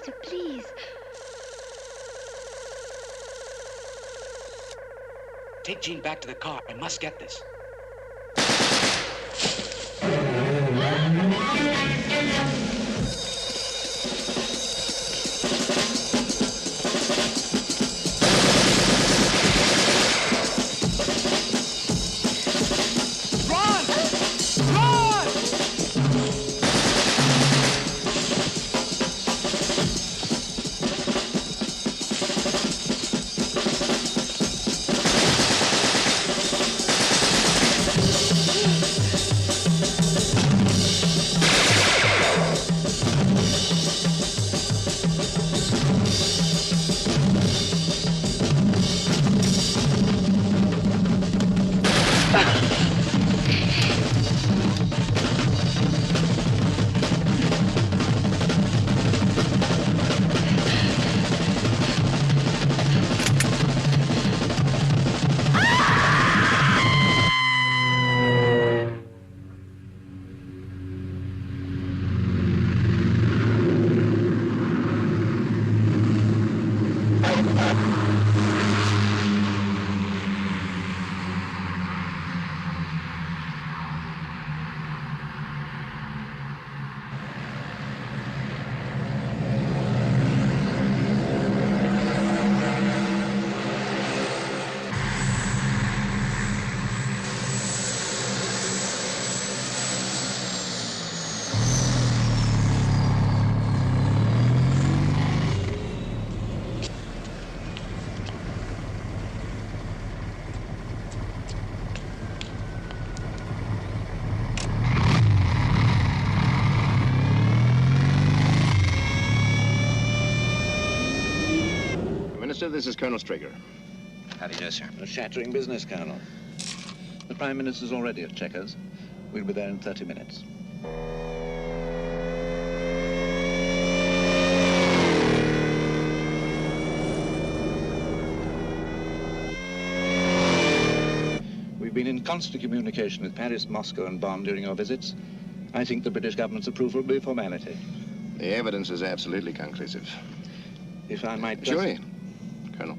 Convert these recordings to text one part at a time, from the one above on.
Peter, please. Take Jean back to the car. I must get this. This is Colonel Straker. How do you do, sir? A shattering business, Colonel. The Prime Minister's already at Checkers. We'll be there in 30 minutes. We've been in constant communication with Paris, Moscow, and Bonn during our visits. I think the British government's approval will be a formality. The evidence is absolutely conclusive. If I might... Sure, Colonel.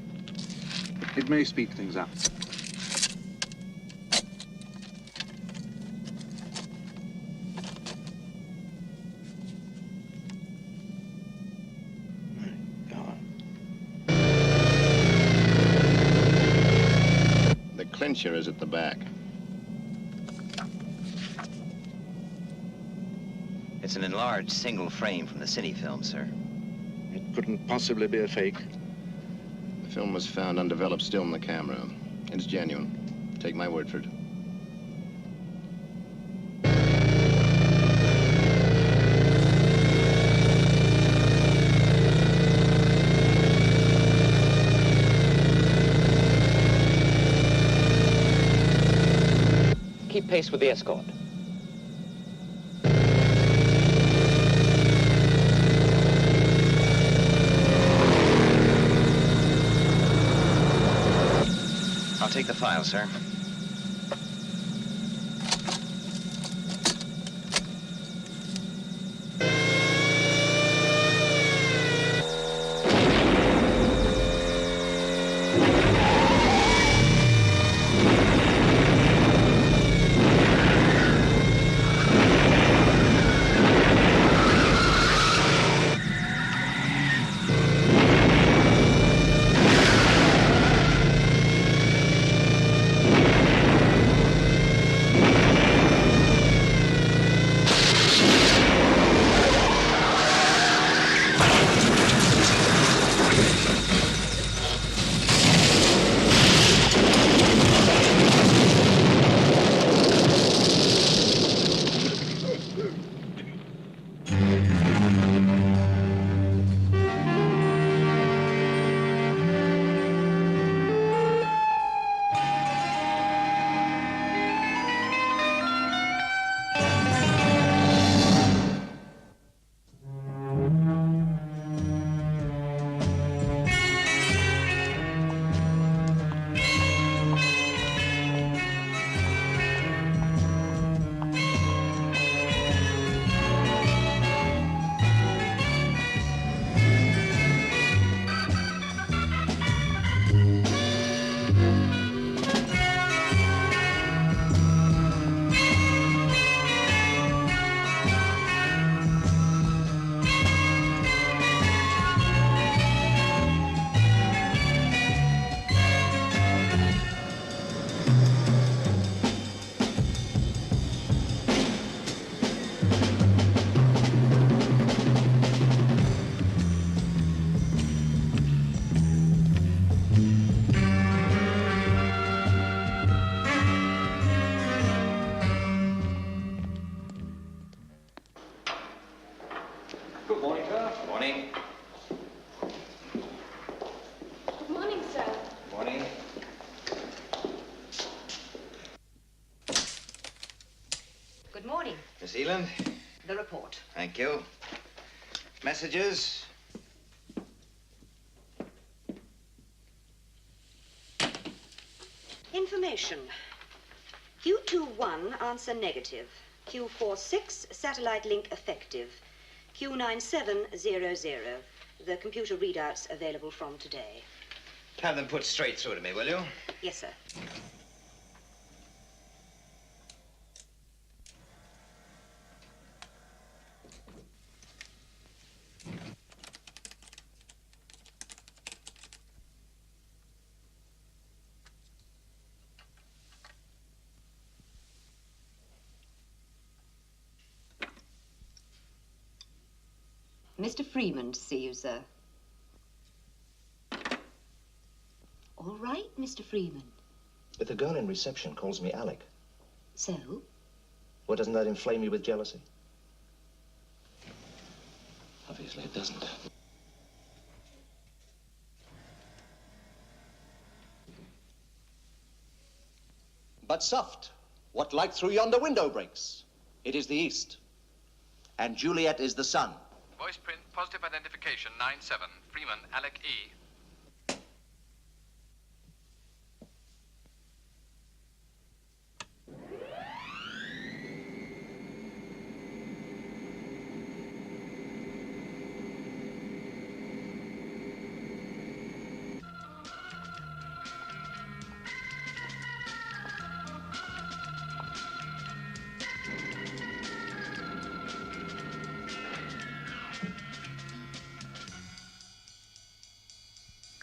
It may speed things up. My God. The clincher is at the back. It's an enlarged single frame from the cine film, sir. It couldn't possibly be a fake. The film was found undeveloped still in the camera. It's genuine. Take my word for it. Keep pace with the escort. I'll take the file, sir. Good morning. Miss Eland? The report. Thank you. Messages? Information. Q21 answer negative. Q46 satellite link effective. Q9700. The computer readouts available from today. Have them put straight through to me, will you? Yes, sir. Mr. Freeman to see you, sir. All right, Mr. Freeman. But the girl in reception calls me Alec. So? Well, doesn't that inflame you with jealousy? Obviously it doesn't. But soft, what light through yonder window breaks? It is the east. And Juliet is the sun. Voice print, positive identification, 9-7. Freeman, Alec E.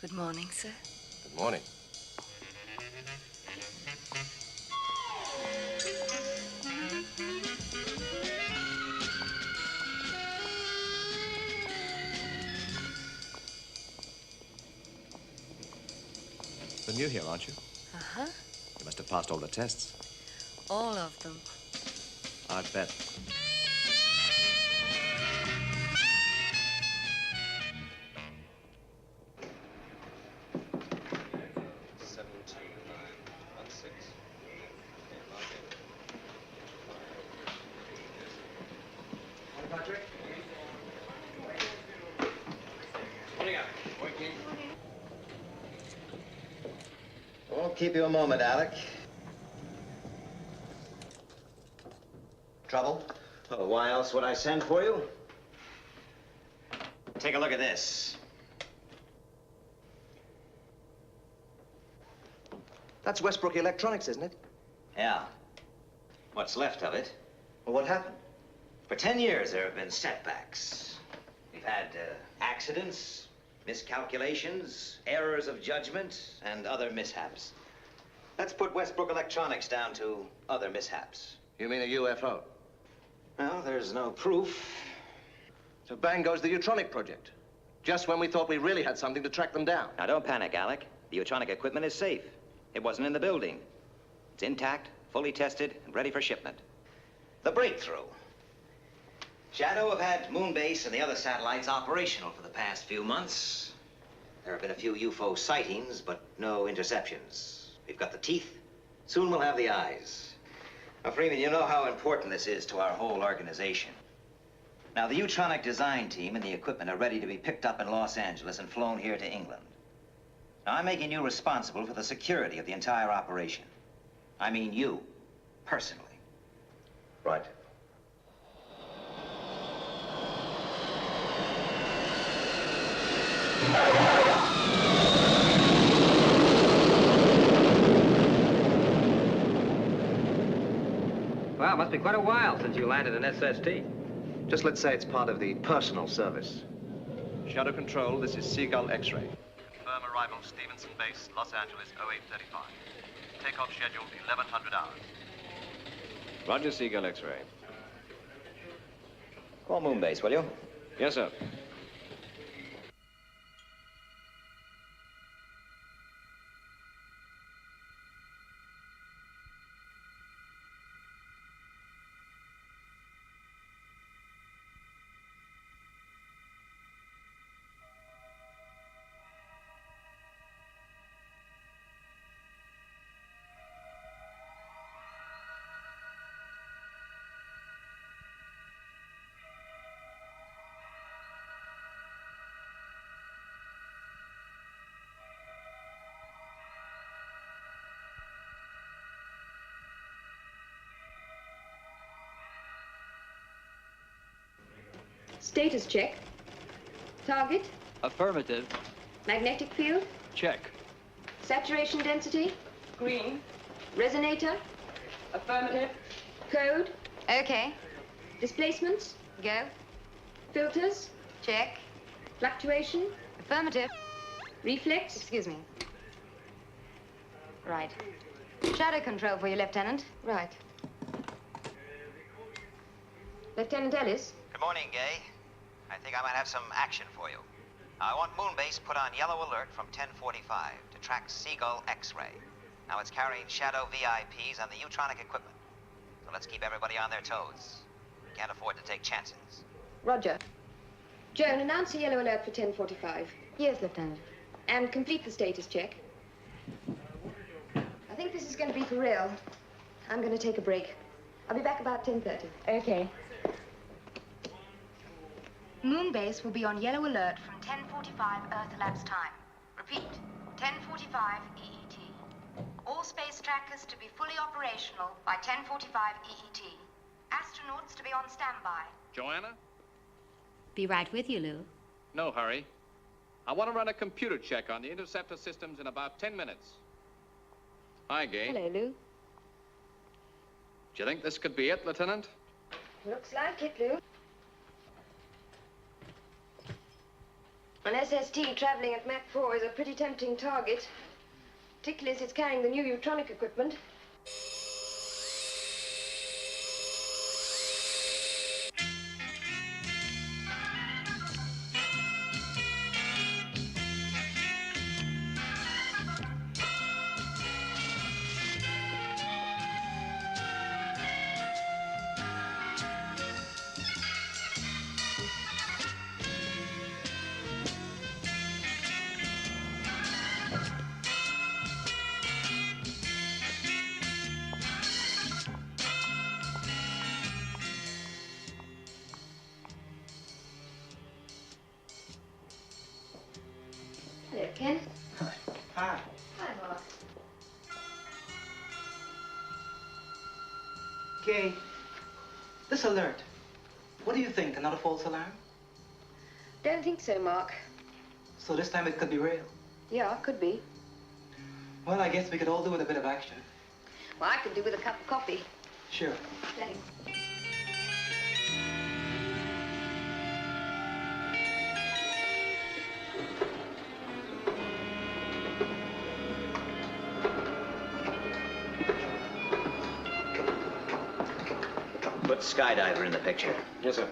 Good morning, sir. Good morning. You're new here, aren't you? Uh-huh. You must have passed all the tests. All of them. I'd bet. Won't keep you a moment, Alec. Trouble? Oh, why else would I send for you? Take a look at this. That's Westbrook Electronics, isn't it? Yeah. What's left of it. Well, what happened? For 10 years, there have been setbacks. We've had accidents, miscalculations, errors of judgment, and other mishaps. Let's put Westbrook Electronics down to other mishaps. You mean a UFO? Well, there's no proof. So bang goes the Utronic project. Just when we thought we really had something to track them down. Now, don't panic, Alec. The Utronic equipment is safe. It wasn't in the building. It's intact, fully tested, and ready for shipment. The breakthrough. SHADO have had Moonbase and the other satellites operational for the past few months. There have been a few UFO sightings, but no interceptions. We've got the teeth. Soon we'll have the eyes. Now, Freeman, you know how important this is to our whole organization. Now, the Utronic design team and the equipment are ready to be picked up in Los Angeles and flown here to England. Now, I'm making you responsible for the security of the entire operation. I mean you, personally. Right. Well, it must be quite a while since you landed an SST. Just let's say it's part of the personal service. Shadow Control, this is Seagull X-ray. Confirm arrival Stevenson Base, Los Angeles, 0835. Takeoff scheduled 1100 hours. Roger, Seagull X-ray. Call Moonbase, will you? Yes, sir. Status check. Target. Affirmative. Magnetic field. Check. Saturation density. Green. Resonator. Affirmative. Code. Okay. Displacements. Go. Filters. Check. Fluctuation. Affirmative. Reflex. Excuse me. Right. Shadow control for you, Lieutenant. Right. Lieutenant Ellis. Good morning, Gay. I think I might have some action for you. I want Moonbase put on yellow alert from 10:45 to track Seagull X-ray. Now it's carrying Shadow VIPs and the Utronic equipment. So let's keep everybody on their toes. We can't afford to take chances. Roger. Joan, announce a yellow alert for 10:45. Yes, Lieutenant. And complete the status check. I think this is going to be for real. I'm going to take a break. I'll be back about 10:30. Okay. Moonbase will be on yellow alert from 10:45 Earth elapsed time. Repeat, 10:45 EET. All space trackers to be fully operational by 10:45 EET. Astronauts to be on standby. Joanna? Be right with you, Lou. No hurry. I want to run a computer check on the interceptor systems in about 10 minutes. Hi, Gay. Hello, Lou. Do you think this could be it, Lieutenant? Looks like it, Lou. An SST traveling at Mach 4 is a pretty tempting target, particularly as it's carrying the new Utronic equipment. Hello, Ken. Hi. Hi, Mark. Gay, this alert, what do you think? Another false alarm? Don't think so, Mark. So this time it could be real. Yeah, could be. Well, I guess we could all do with a bit of action. Well, I could do with a cup of coffee. Sure. Thanks. Put Skydiver in the picture. Yes, sir.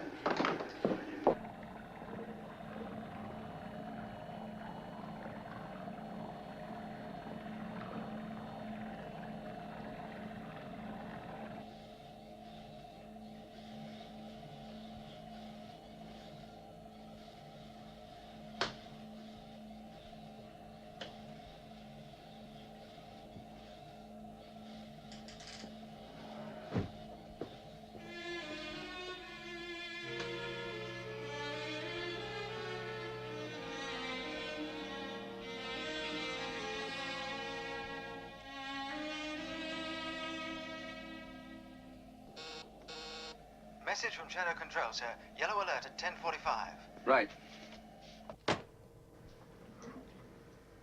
Message from Shadow Control, sir. Yellow alert at 10:45. Right.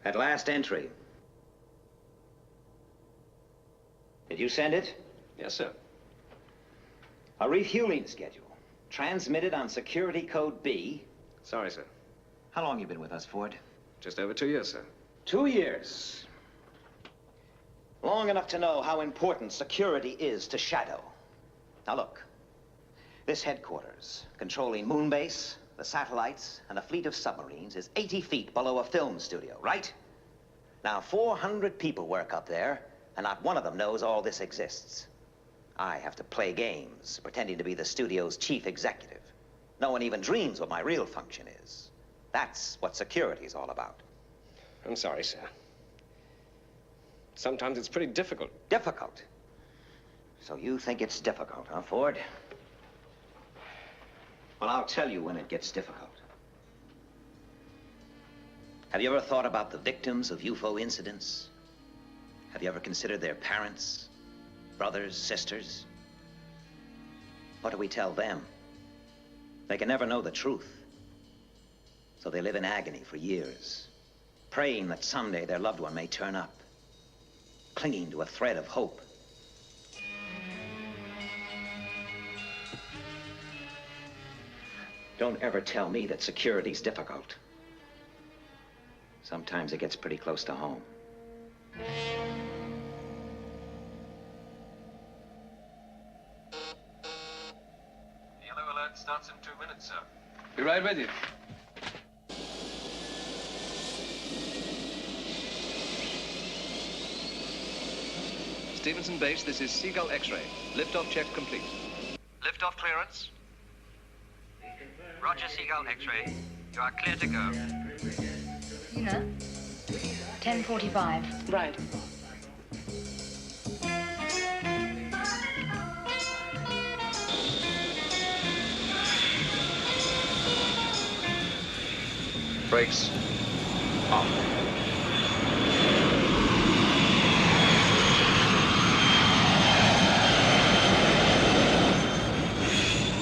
At last entry. Did you send it? Yes, sir. A refueling schedule. Transmitted on security code B. Sorry, sir. How long you been with us, Ford? Just over 2 years, sir. 2 years. Long enough to know how important security is to Shadow. Now look. This headquarters, controlling Moonbase, the satellites, and a fleet of submarines, is 80 feet below a film studio, right? Now, 400 people work up there, and not one of them knows all this exists. I have to play games, pretending to be the studio's chief executive. No one even dreams what my real function is. That's what security is all about. I'm sorry, sir. Sometimes it's pretty difficult. Difficult? So you think it's difficult, huh, Ford? Well, I'll tell you when it gets difficult. Have you ever thought about the victims of UFO incidents? Have you ever considered their parents, brothers, sisters? What do we tell them? They can never know the truth. So they live in agony for years, praying that someday their loved one may turn up, clinging to a thread of hope. Don't ever tell me that security's difficult. Sometimes it gets pretty close to home. Yellow alert starts in 2 minutes, sir. Be right with you. Stevenson Base, this is Seagull X-ray. Liftoff check complete. Liftoff clearance. Roger, Seagull X-ray. You are clear to go. You know, 10:45. Right. Brakes off.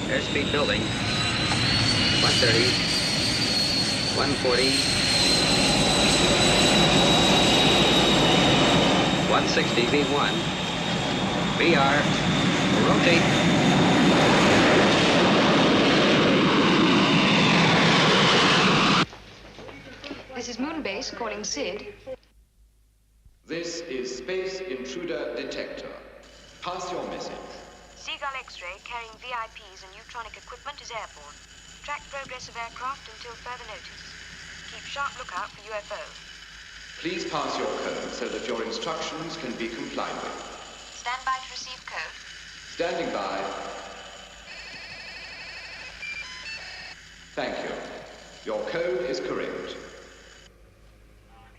Airspeed building. 130. 140. 160 V1. VR. Rotate. This is Moonbase calling Sid. This is Space Intruder Detector. Pass your message. Seagull X-ray carrying VIPs and neutronic equipment is airborne. Track progress of aircraft until further notice. Keep sharp lookout for UFO. Please pass your code so that your instructions can be complied with. Stand by to receive code. Standing by. Thank you. Your code is correct.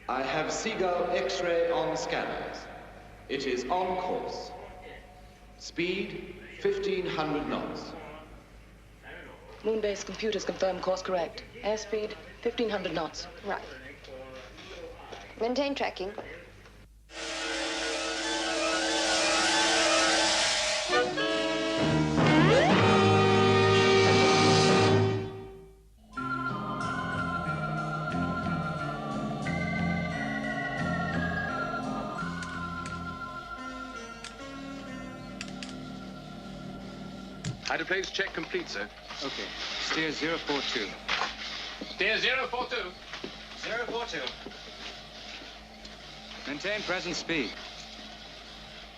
I have Seagull X-ray on scanners. It is on course. Speed 1,500 knots. Moonbase computers confirm course correct. Airspeed 1,500 knots. Right. Maintain tracking. Hydroplanes check complete, sir. Okay. Steer 042. Steer 042. 042. Maintain present speed.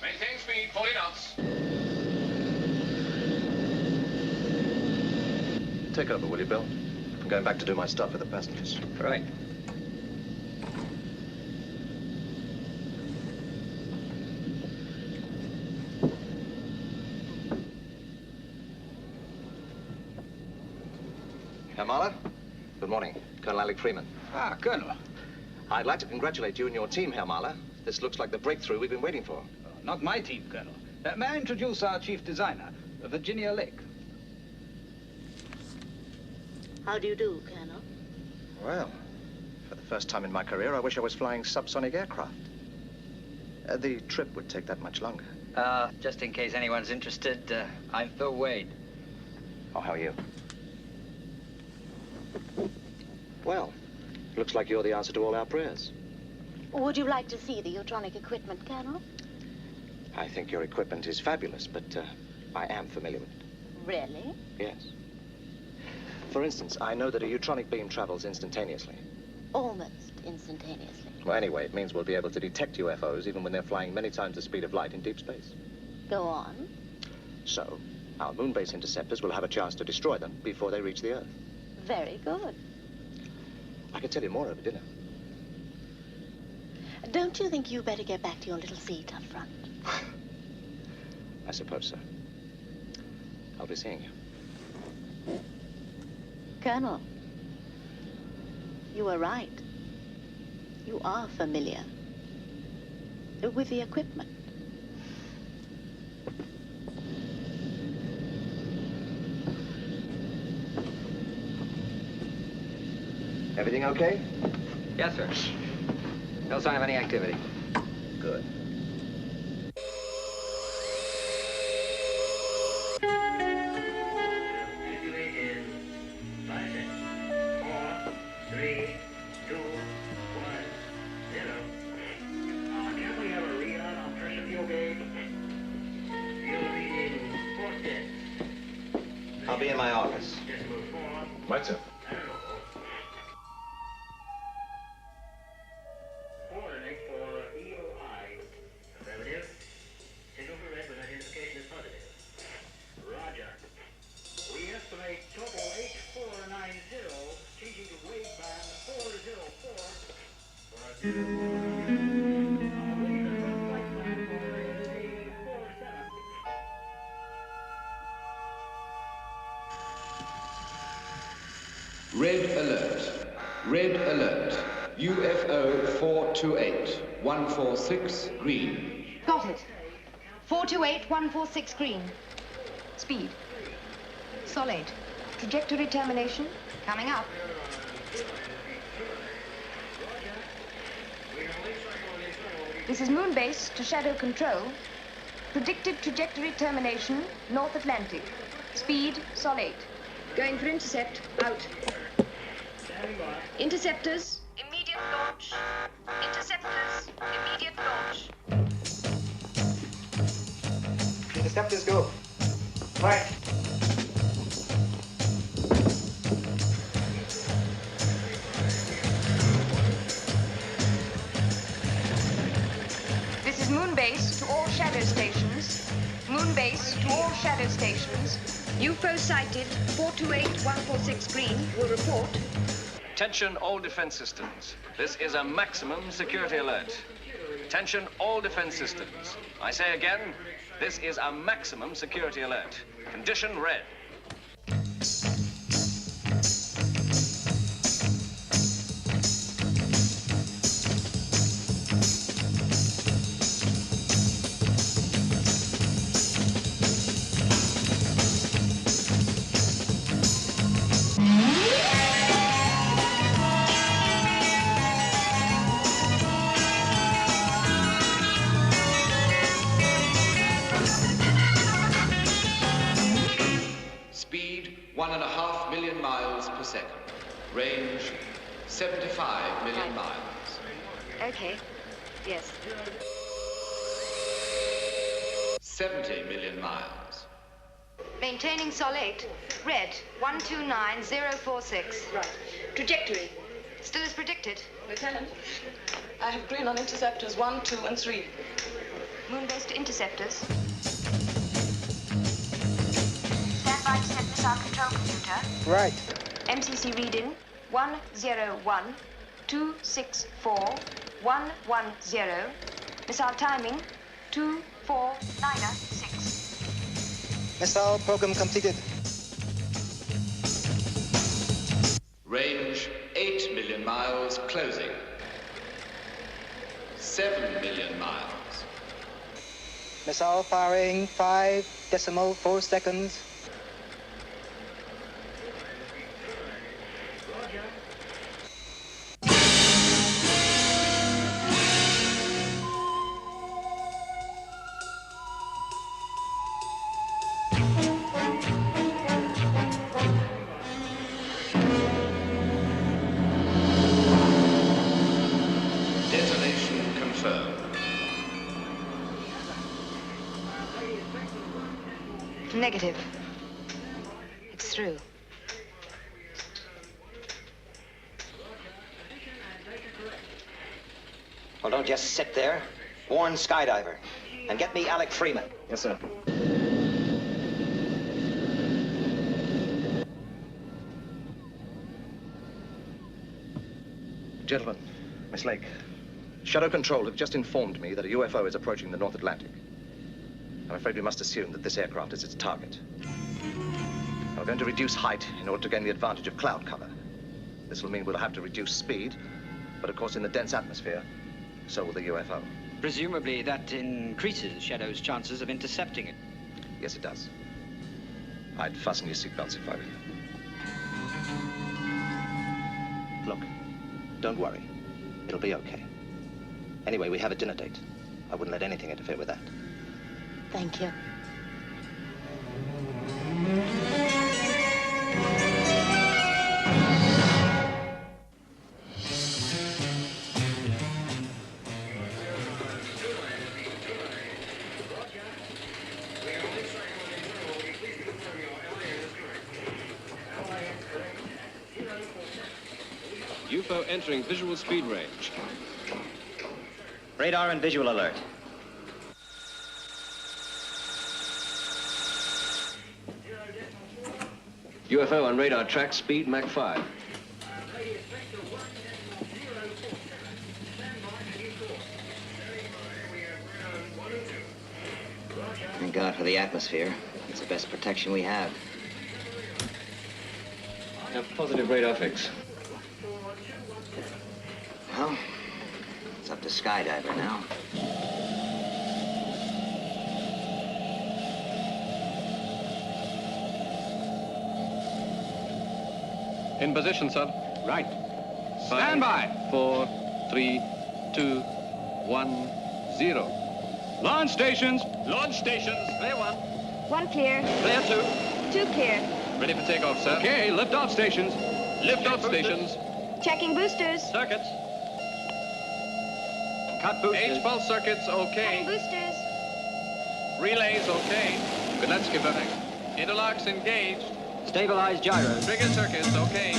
Maintain speed, 40 knots. Take over, will you, Bill? I'm going back to do my stuff with the passengers. Right. Herr Mahler? Good morning. Colonel Alec Freeman. Ah, Colonel. I'd like to congratulate you and your team, Herr Mahler. This looks like the breakthrough we've been waiting for. Not my team, Colonel. May I introduce our chief designer, Virginia Lake? How do you do, Colonel? Well, for the first time in my career, I wish I was flying subsonic aircraft. The trip would take that much longer. Just in case anyone's interested, I'm Phil Wade. Oh, how are you? Well, looks like you're the answer to all our prayers. Would you like to see the electronic equipment, Colonel? I think your equipment is fabulous, but I am familiar with it. Really? Yes. For instance, I know that a eutronic beam travels instantaneously. Almost instantaneously. Well, anyway, it means we'll be able to detect UFOs even when they're flying many times the speed of light in deep space. Go on. So, our moon-based interceptors will have a chance to destroy them before they reach the Earth. Very good. I can tell you more over dinner. Don't you think you better get back to your little seat up front? I suppose so. I'll be seeing you. Colonel, you were right. You are familiar with the equipment. Everything okay? Yes, sir. No sign of any activity. Good. I'll be in my office. Right, sir. Red alert. Red alert. UFO 428 146 green. Got it. 428 146 green. Speed. Solid. Trajectory termination. Coming up. This is Moon Base to Shadow Control. Predicted trajectory termination, North Atlantic. Speed, solid. Going for intercept, out. Interceptors, immediate launch. Interceptors, immediate launch. Interceptors go. Right. This is Moon Base to all Shadow stations. Moon Base to all Shadow stations. UFO sighted, 428 146 green, will report. Attention all defense systems. This is a maximum security alert. Attention all defense systems. I say again, this is a maximum security alert. Condition red. Speed 1.5 million miles per second. Range 75 million miles. Okay. Yes. 70 million miles. Maintaining solid. Red, 129046. Right. Trajectory. Still as predicted. Lieutenant, I have green on interceptors 1, 2, and 3. Moon Base to interceptors. Stand by to set missile control computer. Right. MCC reading 101-264-110. Missile timing 24996. Missile program completed. Range 8 million miles closing. 7 million miles. Missile firing 5.4 seconds. Detonation confirmed. Negative. It's through. Well, don't just sit there. Warn Skydiver. And get me Alec Freeman. Yes, sir. Gentlemen, Miss Lake, Shadow Control have just informed me that a UFO is approaching the North Atlantic. I'm afraid we must assume that this aircraft is its target. We're going to reduce height in order to gain the advantage of cloud cover. This will mean we'll have to reduce speed, but of course in the dense atmosphere, so will the UFO. Presumably that increases Shadow's chances of intercepting it. Yes, it does. I'd fasten your seatbelts if I were you. Look, don't worry. It'll be okay. Anyway, we have a dinner date. I wouldn't let anything interfere with that. Thank you. UFO entering visual speed range. Radar and visual alert. UFO on radar track, speed Mach 5. Thank God for the atmosphere. It's the best protection we have. Now, positive radar fix. Well, it's up to skydiver now. In position, sir. Right. Stand by. 4, 3, 2, 1, 0. Launch stations. Launch stations. Clear 1. 1 clear. Clear 2. 2 clear. Ready for takeoff, sir. Okay, lift-off stations. Lift-off stations. Checking boosters. Circuits. Cut boosters. H-pulse circuits, okay. Cutting boosters. Relays, okay. Good, let's give it. Interlocks engaged. Stabilize gyro. Trigger circuits, okay.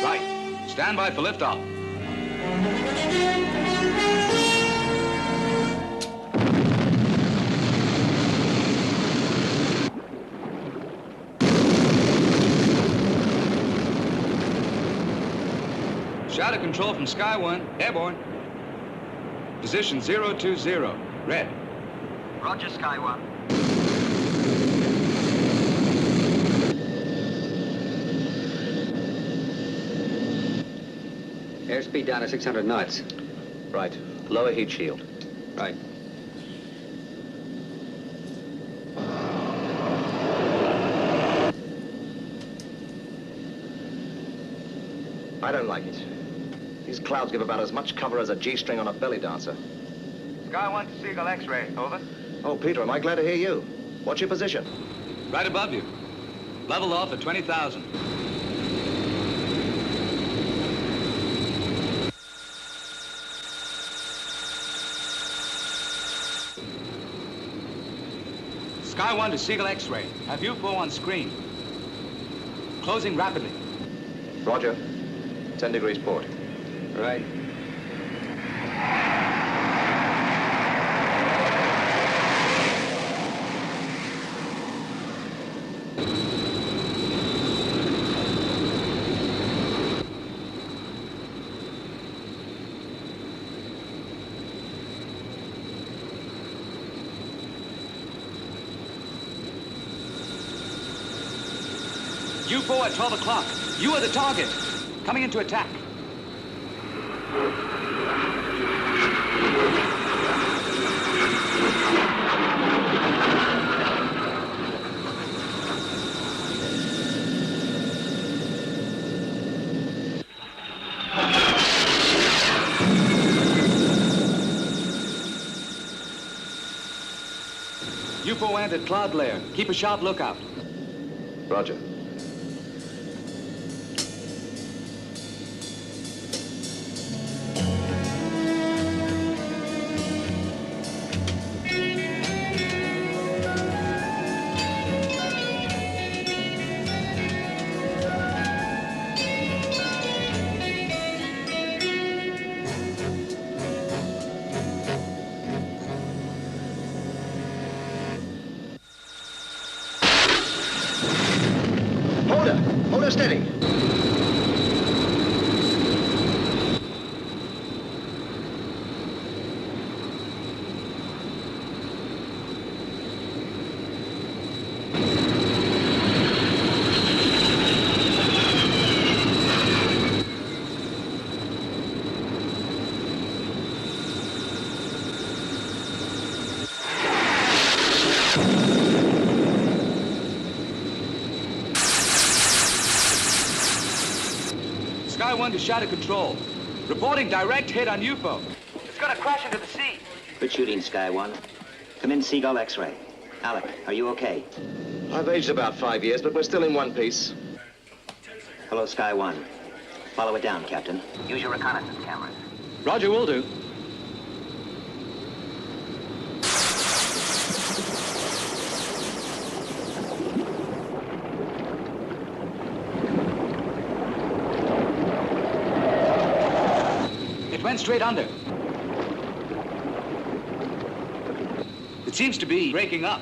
Right. Stand by for liftoff. Shadow control from Sky 1, airborne. Position 020, red. Roger, Sky 1. Airspeed down to 600 knots. Right. Lower heat shield. Right. I don't like it. These clouds give about as much cover as a G-string on a belly dancer. Sky 1 to Seagull X-ray, over. Oh, Peter, am I glad to hear you. What's your position? Right above you. Level off at 20,000. Sky 1 to Seagull X-ray. Have UFO on screen. Closing rapidly. Roger. 10 degrees port. Right. UFO at 12 o'clock. You are the target. Coming into attack. UFO entered cloud layer. Keep a sharp lookout. Roger. Hold her steady. Sky 1 to Shadow Control. Reporting direct hit on UFO. It's gonna crash into the sea. Good shooting, Sky 1. Come in, Seagull X-ray. Alec, are you okay? I've aged about 5 years, but we're still in one piece. Hello, Sky 1. Follow it down, Captain. Use your reconnaissance cameras. Roger, will do. It went straight under. It seems to be breaking up.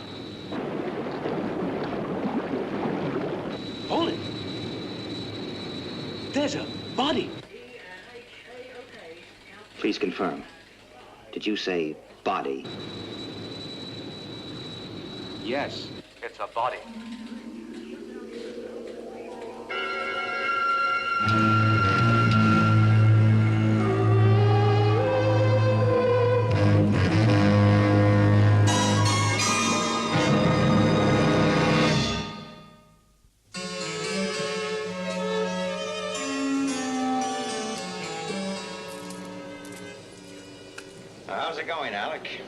Hold it. There's a body. Please confirm. Did you say body? Yes. It's a body. How's it going, Alec?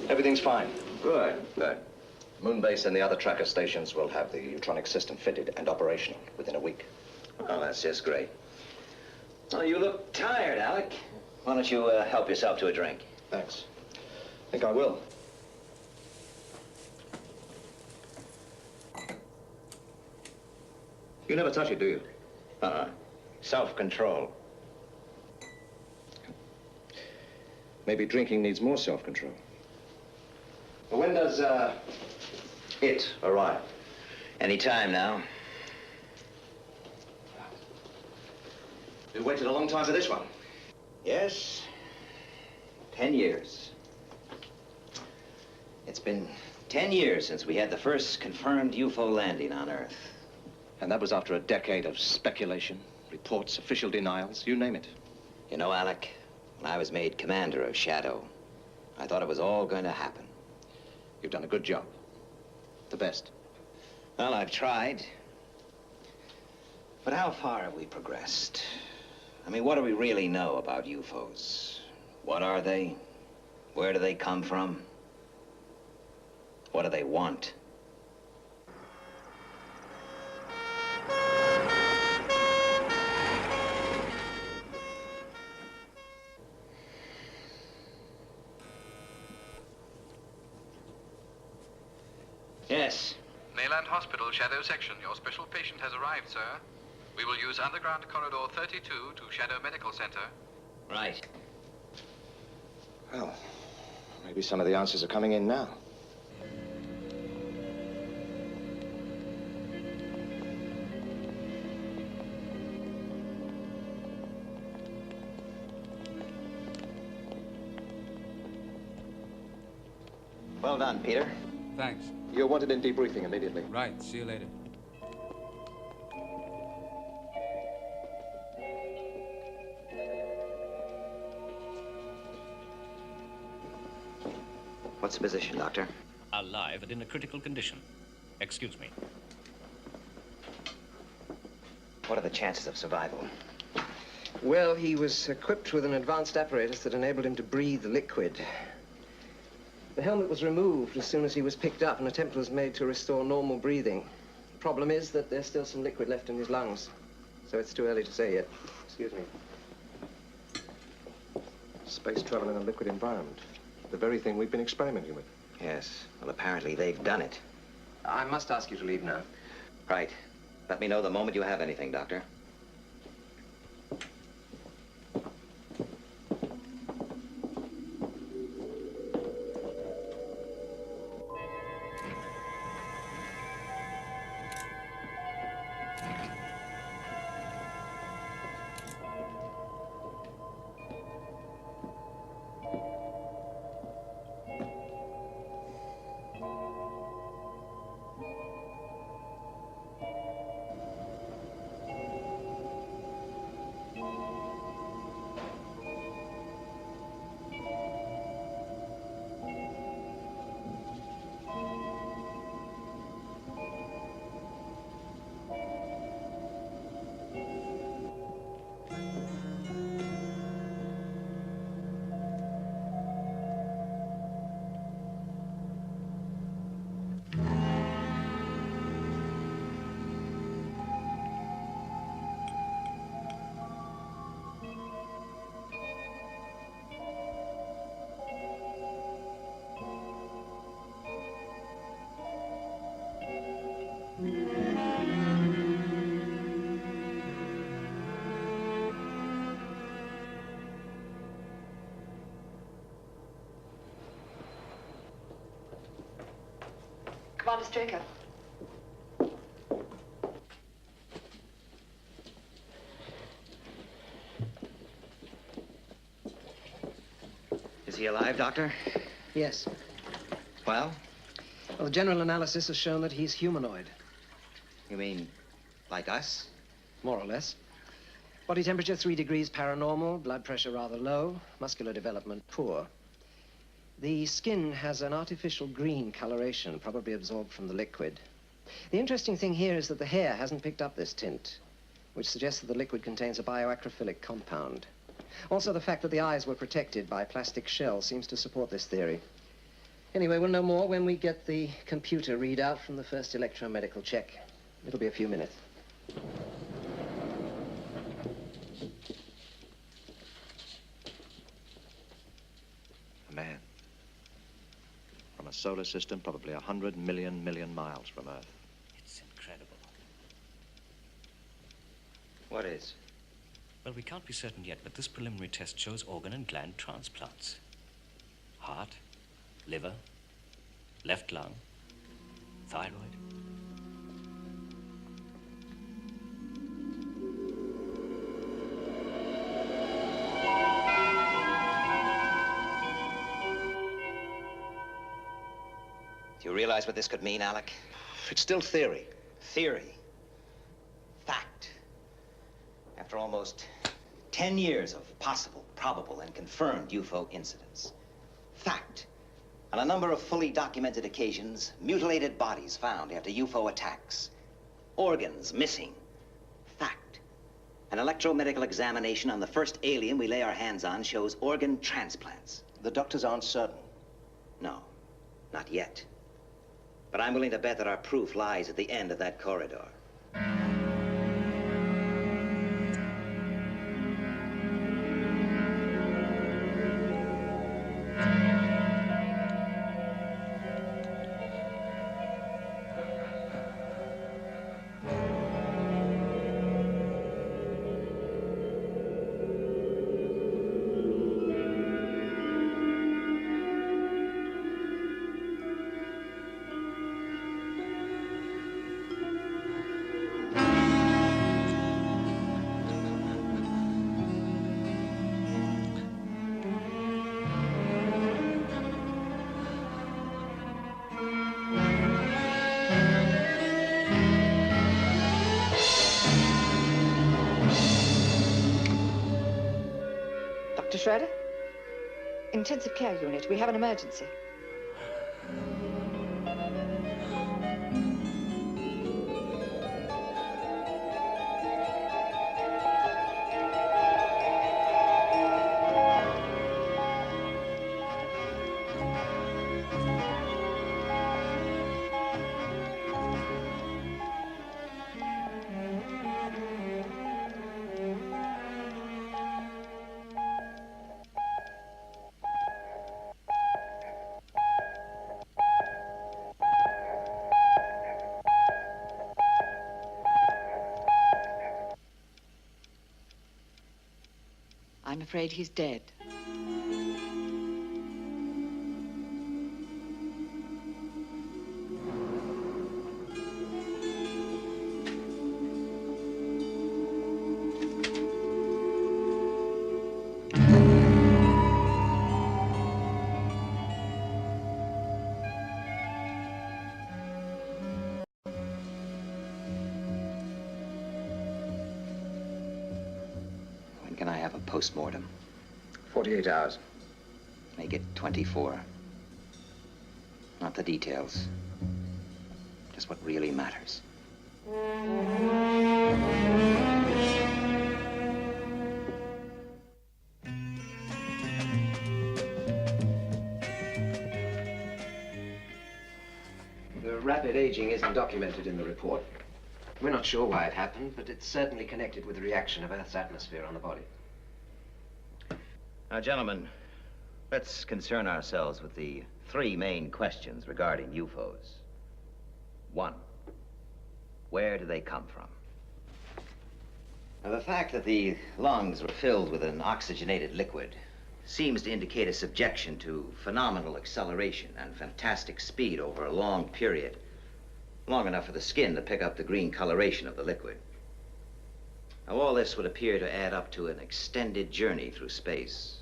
Everything's fine. Good. Good. Moonbase and the other tracker stations will have the Utronic system fitted and operational within a week. Oh, that's just great. Oh, you look tired, Alec. Why don't you help yourself to a drink? Thanks. I think I will. You never touch it, do you? Self-control. Maybe drinking needs more self-control. Well, when does, it arrive? Any time now. We waited a long time for this one. Yes. 10 years. It's been 10 years since we had the first confirmed UFO landing on Earth. And that was after a decade of speculation, reports, official denials, you name it. You know, Alec, when I was made commander of SHADO, I thought it was all going to happen. You've done a good job. The best. Well, I've tried. But how far have we progressed? I mean, what do we really know about UFOs? What are they? Where do they come from? What do they want? Yes. Mayland Hospital, Shadow Section. Your special patient has arrived, sir. We will use underground corridor 32 to Shadow Medical Center. Right. Well, maybe some of the answers are coming in now. Well done, Peter. Thanks. You're wanted in debriefing immediately. Right. See you later. What's the position, Doctor? Alive and in a critical condition. Excuse me. What are the chances of survival? Well, he was equipped with an advanced apparatus that enabled him to breathe liquid. The helmet was removed as soon as he was picked up, and an attempt was made to restore normal breathing. The problem is that there's still some liquid left in his lungs, so it's too early to say yet. Excuse me. Space travel in a liquid environment. The very thing we've been experimenting with. Yes. Well, apparently they've done it. I must ask you to leave now. Right. Let me know the moment you have anything, Doctor. Commander Straker. Is he alive, Doctor? Yes. Well? Well, the general analysis has shown that he's humanoid. You mean like us? More or less. Body temperature 3 degrees paranormal, blood pressure rather low, muscular development poor. The skin has an artificial green coloration, probably absorbed from the liquid. The interesting thing here is that the hair hasn't picked up this tint, which suggests that the liquid contains a bioacrophilic compound. Also, the fact that the eyes were protected by plastic shells seems to support this theory. Anyway, we'll know more when we get the computer readout from the first electromedical check. It'll be a few minutes. A man. From a solar system probably 100 million miles from Earth. It's incredible. What is? Well, we can't be certain yet, but this preliminary test shows organ and gland transplants. Heart, liver, left lung, thyroid. Do you realize what this could mean, Alec? It's still theory. Theory. Fact. After almost 10 years of possible, probable, and confirmed UFO incidents. Fact. On a number of fully documented occasions, mutilated bodies found after UFO attacks. Organs missing. Fact. An electromedical examination on the first alien we lay our hands on shows organ transplants. The doctors aren't certain. No, not yet. But I'm willing to bet that our proof lies at the end of that corridor. Dr. Schroeder? Intensive care unit. We have an emergency. I'm afraid he's dead. When can I have a post-mortem? 48 hours. Make it 24. Not the details. Just what really matters. The rapid aging isn't documented in the report. We're not sure why it happened, but it's certainly connected with the reaction of Earth's atmosphere on the body. Now, gentlemen, let's concern ourselves with the three main questions regarding UFOs. 1, where do they come from? Now, the fact that the lungs were filled with an oxygenated liquid seems to indicate a subjection to phenomenal acceleration and fantastic speed over a long period. long enough for the skin to pick up the green coloration of the liquid. Now, all this would appear to add up to an extended journey through space,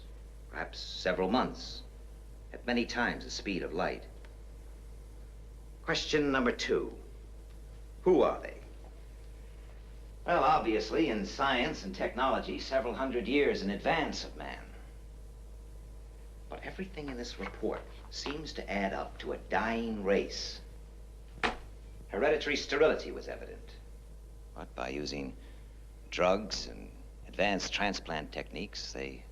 perhaps several months, at many times the speed of light. Question number 2. Who are they? Well, obviously, in science and technology, several hundred years in advance of man. But everything in this report seems to add up to a dying race. Hereditary sterility was evident. But by using drugs and advanced transplant techniques, they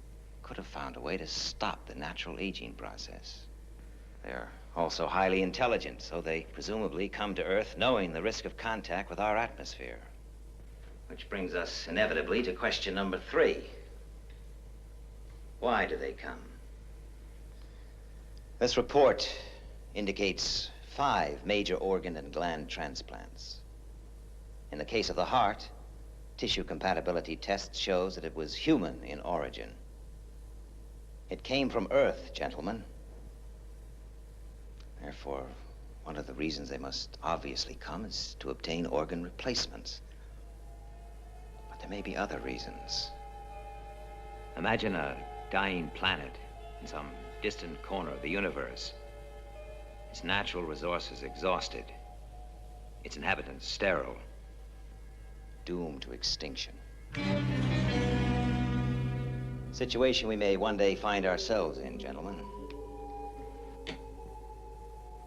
could have found a way to stop the natural aging process. They're also highly intelligent, so they presumably come to Earth knowing the risk of contact with our atmosphere. Which brings us inevitably to question number 3. Why do they come? This report indicates 5 major organ and gland transplants. In the case of the heart, tissue compatibility test shows that it was human in origin. It came from Earth, gentlemen. Therefore, one of the reasons they must obviously come is to obtain organ replacements. But there may be other reasons. Imagine a dying planet in some distant corner of the universe. Its natural resources exhausted. Its inhabitants sterile. Doomed to extinction. Situation we may one day find ourselves in, gentlemen.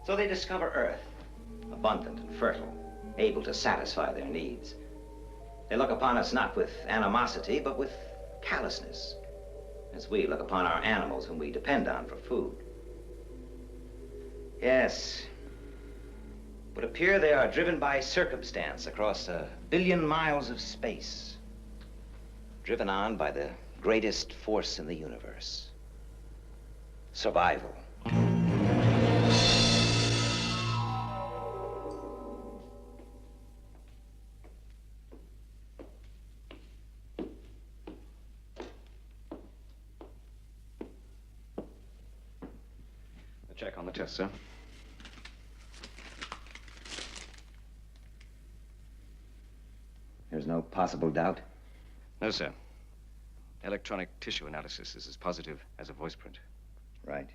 So they discover Earth, abundant and fertile, able to satisfy their needs. They look upon us not with animosity, but with callousness, as we look upon our animals whom we depend on for food. Yes, it would appear they are driven by circumstance across 1 billion miles of space, driven on by the greatest force in the universe, survival. Check on the test, sir. There's no possible doubt? No, sir. Electronic tissue analysis is as positive as a voice print. Right.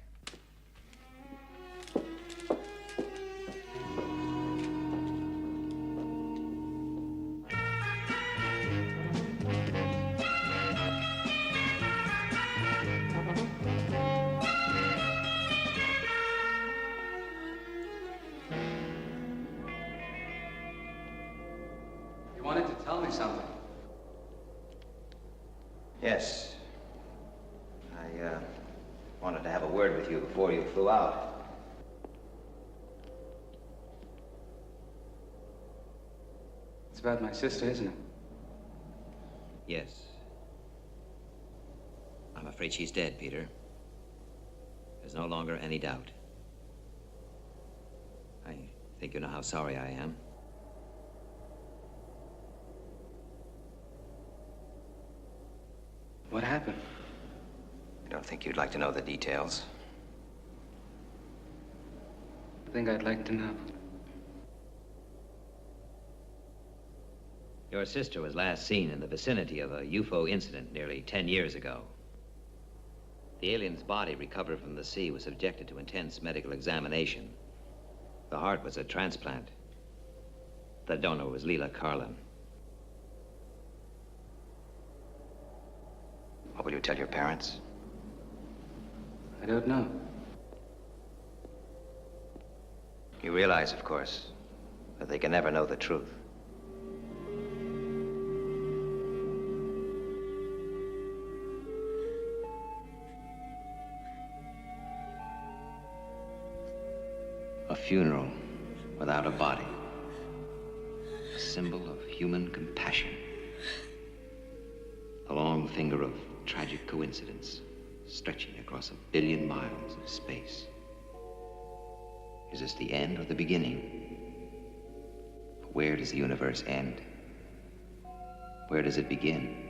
You wanted to tell me something. Yes. I wanted to have a word with you before you flew out. It's about my sister, isn't it? Yes. I'm afraid she's dead, Peter. There's no longer any doubt. I think you know how sorry I am. What happened? I don't think you'd like to know the details. I think I'd like to know. Your sister was last seen in the vicinity of a UFO incident nearly 10 years ago. The alien's body recovered from the sea was subjected to intense medical examination. The heart was a transplant. The donor was Leela Carlin. What will you tell your parents? I don't know. You realize, of course, that they can never know the truth. A funeral without a body. A symbol of human compassion. A long finger of tragic coincidence stretching across 1 billion miles of space. Is this the end or the beginning? Where does the universe end? Where does it begin?